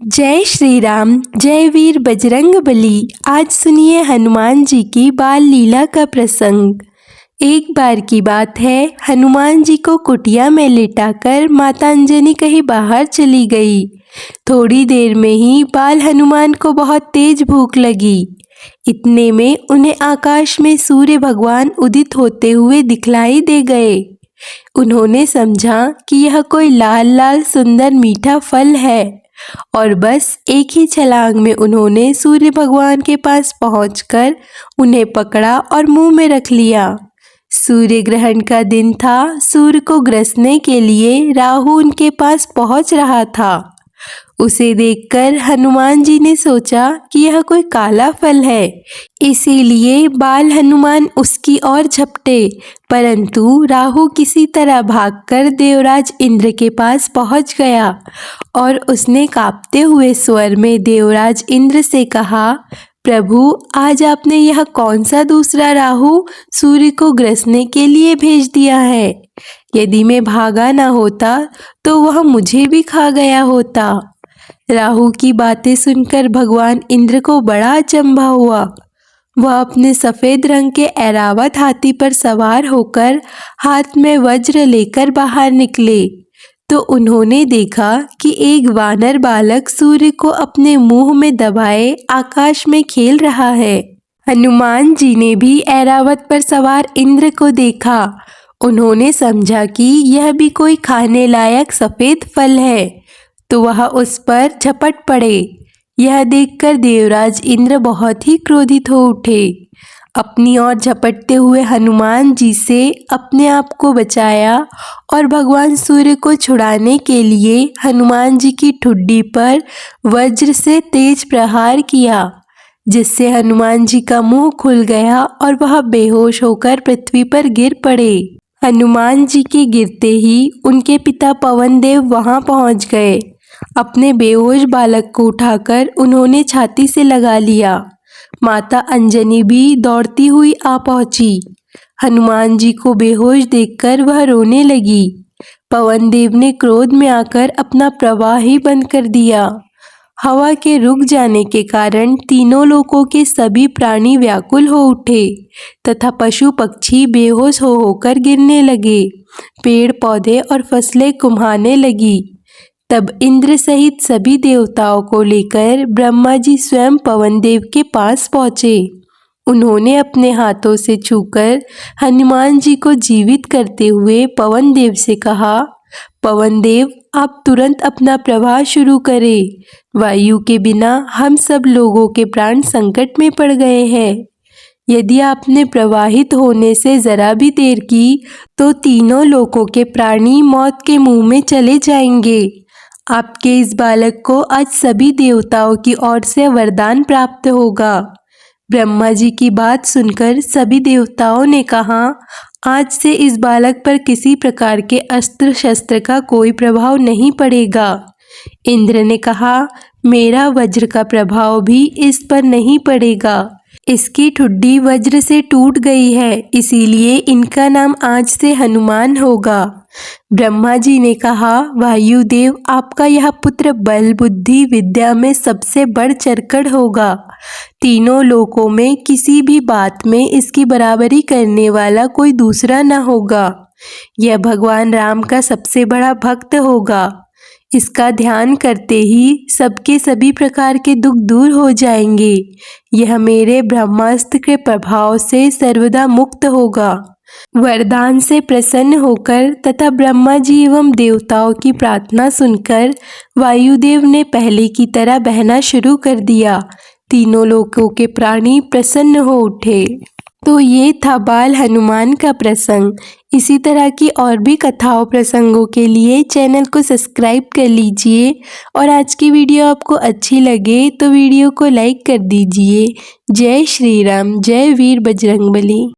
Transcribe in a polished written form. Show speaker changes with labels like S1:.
S1: जय श्री राम, जय वीर बजरंगबली। आज सुनिए हनुमान जी की बाल लीला का प्रसंग। एक बार की बात है, हनुमान जी को कुटिया में लिटाकर माता अंजनी कहीं बाहर चली गई। थोड़ी देर में ही बाल हनुमान को बहुत तेज भूख लगी। इतने में उन्हें आकाश में सूर्य भगवान उदित होते हुए दिखलाई दे गए। उन्होंने समझा कि यह कोई लाल लाल सुंदर मीठा फल है और बस एक ही छलांग में उन्होंने सूर्य भगवान के पास पहुंचकर उन्हें पकड़ा और मुंह में रख लिया। सूर्य ग्रहण का दिन था। सूर्य को ग्रसने के लिए राहु उनके पास पहुंच रहा था। उसे देखकर हनुमान जी ने सोचा कि यह कोई काला फल है, इसीलिए बाल हनुमान उसकी ओर झपटे। परंतु राहु किसी तरह भागकर देवराज इंद्र के पास पहुंच गया और उसने कांपते हुए स्वर में देवराज इंद्र से कहा, प्रभु, आज आपने यह कौन सा दूसरा राहु सूर्य को ग्रसने के लिए भेज दिया है? यदि मैं भागा ना होता तो वह मुझे भी खा गया होता। राहु की बातें सुनकर भगवान इंद्र को बड़ा अचंभा हुआ। वह अपने सफेद रंग के ऐरावत हाथी पर सवार होकर हाथ में वज्र लेकर बाहर निकले तो उन्होंने देखा कि एक वानर बालक सूर्य को अपने मुंह में दबाए आकाश में खेल रहा है। हनुमान जी ने भी ऐरावत पर सवार इंद्र को देखा। उन्होंने समझा कि यह भी कोई खाने लायक सफेद फल है, तो वह उस पर झपट पड़े। यह देखकर देवराज इंद्र बहुत ही क्रोधित हो उठे। अपनी ओर झपटते हुए हनुमान जी से अपने आप को बचाया और भगवान सूर्य को छुड़ाने के लिए हनुमान जी की ठुड्डी पर वज्र से तेज प्रहार किया, जिससे हनुमान जी का मुंह खुल गया और वह बेहोश होकर पृथ्वी पर गिर पड़े। हनुमान जी के गिरते ही उनके पिता पवन देव वहां पहुंच गए। अपने बेहोश बालक को उठाकर उन्होंने छाती से लगा लिया। माता अंजनी भी दौड़ती हुई आ पहुंची। हनुमान जी को बेहोश देखकर वह रोने लगी। पवन देव ने क्रोध में आकर अपना प्रवाह ही बंद कर दिया। हवा के रुक जाने के कारण तीनों लोकों के सभी प्राणी व्याकुल हो उठे तथा पशु पक्षी बेहोश हो होकर गिरने लगे। पेड़ पौधे और फसलें कुम्हाने लगी। तब इंद्र सहित सभी देवताओं को लेकर ब्रह्मा जी स्वयं पवन देव के पास पहुँचे। उन्होंने अपने हाथों से छूकर हनुमान जी को जीवित करते हुए पवन देव से कहा, पवन देव, आप तुरंत अपना प्रवाह शुरू करें। वायु के बिना हम सब लोगों के प्राण संकट में पड़ गए हैं। यदि आपने प्रवाहित होने से जरा भी देर की तो तीनों लोकों के प्राणी मौत के मुंह में चले जाएंगे। आपके इस बालक को आज सभी देवताओं की ओर से वरदान प्राप्त होगा। ब्रह्मा जी की बात सुनकर सभी देवताओं ने कहा, आज से इस बालक पर किसी प्रकार के अस्त्र शस्त्र का कोई प्रभाव नहीं पड़ेगा। इंद्र ने कहा, मेरा वज्र का प्रभाव भी इस पर नहीं पड़ेगा। इसकी ठुड्डी वज्र से टूट गई है, इसीलिए इनका नाम आज से हनुमान होगा। ब्रह्मा जी ने कहा, वायुदेव, आपका यह पुत्र बल बुद्धि विद्या में सबसे बढ़ चढ़कर होगा। तीनों लोकों में किसी भी बात में इसकी बराबरी करने वाला कोई दूसरा न होगा। यह भगवान राम का सबसे बड़ा भक्त होगा। इसका ध्यान करते ही सबके सभी प्रकार के दुख दूर हो जाएंगे। यह मेरे ब्रह्मास्त्र के प्रभाव से सर्वदा मुक्त होगा। वरदान से प्रसन्न होकर तथा ब्रह्मा जी एवं देवताओं की प्रार्थना सुनकर वायुदेव ने पहले की तरह बहना शुरू कर दिया। तीनों लोकों के प्राणी प्रसन्न हो उठे। तो ये था बाल हनुमान का प्रसंग। इसी तरह की और भी कथाओं प्रसंगों के लिए चैनल को सब्सक्राइब कर लीजिए और आज की वीडियो आपको अच्छी लगे तो वीडियो को लाइक कर दीजिए। जय श्री राम, जय वीर बजरंगबली।